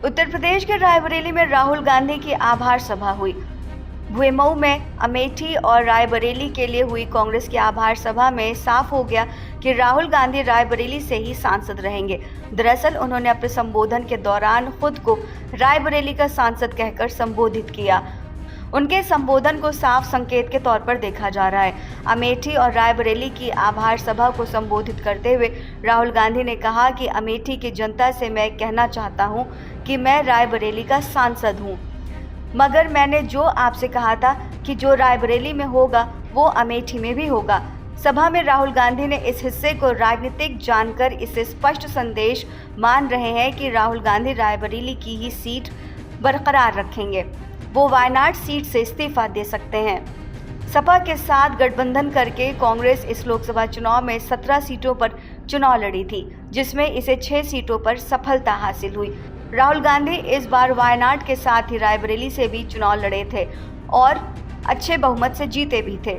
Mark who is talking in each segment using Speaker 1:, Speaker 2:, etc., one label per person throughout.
Speaker 1: उत्तर प्रदेश के रायबरेली में राहुल गांधी की आभार सभा हुई। भुईमऊ में अमेठी और रायबरेली के लिए हुई कांग्रेस की आभार सभा में साफ हो गया कि राहुल गांधी रायबरेली से ही सांसद रहेंगे। दरअसल उन्होंने अपने संबोधन के दौरान खुद को रायबरेली का सांसद कहकर संबोधित किया। उनके संबोधन को साफ संकेत के तौर पर देखा जा रहा है। अमेठी और रायबरेली की आभार सभा को संबोधित करते हुए राहुल गांधी ने कहा कि अमेठी की जनता से मैं कहना चाहता हूं कि मैं रायबरेली का सांसद हूं, मगर मैंने जो आपसे कहा था कि जो रायबरेली में होगा वो अमेठी में भी होगा। सभा में राहुल गांधी ने इस हिस्से को राजनीतिक जानकर इसे स्पष्ट संदेश मान रहे हैं कि राहुल गांधी रायबरेली की ही सीट बरकरार रखेंगे। वो वायनाड सीट से इस्तीफा दे सकते हैं। सपा के साथ गठबंधन करके कांग्रेस इस लोकसभा चुनाव में 17 सीटों पर चुनाव लड़ी थी, जिसमें इसे 6 सीटों पर सफलता हासिल हुई। राहुल गांधी इस बार वायनाड के साथ ही रायबरेली से भी चुनाव लड़े थे और अच्छे बहुमत से जीते भी थे।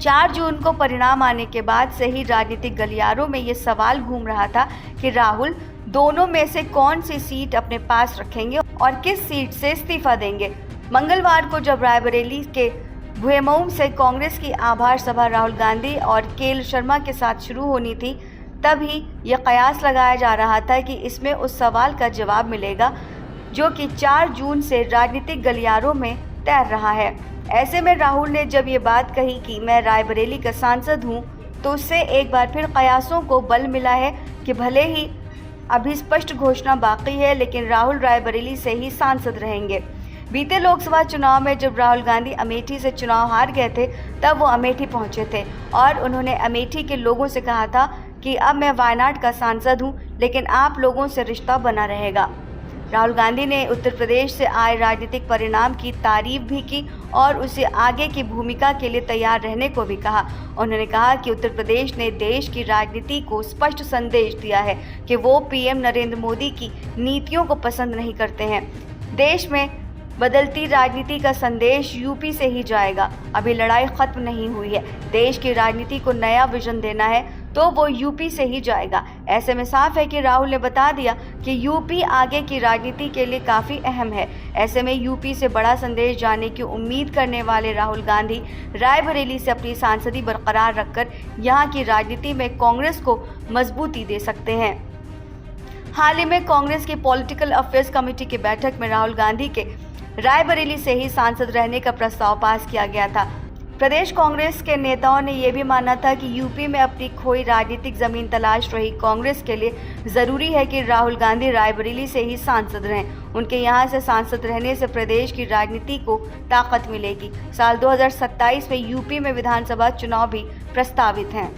Speaker 1: 4 जून को परिणाम आने के बाद से ही राजनीतिक गलियारों में ये सवाल घूम रहा था कि राहुल दोनों में से कौन सी सीट अपने पास रखेंगे और किस सीट से इस्तीफा देंगे। मंगलवार को जब रायबरेली के भुईमऊ से कांग्रेस की आभार सभा राहुल गांधी और केएल शर्मा के साथ शुरू होनी थी, तभी यह कयास लगाया जा रहा था कि इसमें उस सवाल का जवाब मिलेगा जो कि 4 जून से राजनीतिक गलियारों में तैर रहा है। ऐसे में राहुल ने जब ये बात कही कि मैं रायबरेली का सांसद हूं, तो उससे एक बार फिर कयासों को बल मिला है कि भले ही अभी स्पष्ट घोषणा बाकी है, लेकिन राहुल रायबरेली से ही सांसद रहेंगे। बीते लोकसभा चुनाव में जब राहुल गांधी अमेठी से चुनाव हार गए थे, तब वो अमेठी पहुंचे थे और उन्होंने अमेठी के लोगों से कहा था कि अब मैं वायनाड का सांसद हूं, लेकिन आप लोगों से रिश्ता बना रहेगा। राहुल गांधी ने उत्तर प्रदेश से आए राजनीतिक परिणाम की तारीफ भी की और उसे आगे की भूमिका के लिए तैयार रहने को भी कहा। उन्होंने कहा कि उत्तर प्रदेश ने देश की राजनीति को स्पष्ट संदेश दिया है कि वो पीएम नरेंद्र मोदी की नीतियों को पसंद नहीं करते हैं। देश में बदलती राजनीति का संदेश यूपी से ही जाएगा। अभी लड़ाई खत्म नहीं हुई है। देश की राजनीति को नया विजन देना है तो वो यूपी से ही जाएगा। ऐसे में साफ है कि राहुल ने बता दिया कि यूपी आगे की राजनीति के लिए काफ़ी अहम है। ऐसे में यूपी से बड़ा संदेश जाने की उम्मीद करने वाले राहुल गांधी रायबरेली से अपनी सांसदी बरकरार रखकर यहाँ की राजनीति में कांग्रेस को मजबूती दे सकते हैं। हाल ही में कांग्रेस की पॉलिटिकल अफेयर्स कमेटी की बैठक में राहुल गांधी के रायबरेली से ही सांसद रहने का प्रस्ताव पास किया गया था। प्रदेश कांग्रेस के नेताओं ने यह भी माना था कि यूपी में अपनी खोई राजनीतिक जमीन तलाश रही कांग्रेस के लिए जरूरी है कि राहुल गांधी रायबरेली से ही सांसद रहें। उनके यहां से सांसद रहने से प्रदेश की राजनीति को ताकत मिलेगी। साल 2027 में यूपी में विधानसभा चुनाव भी प्रस्तावित हैं।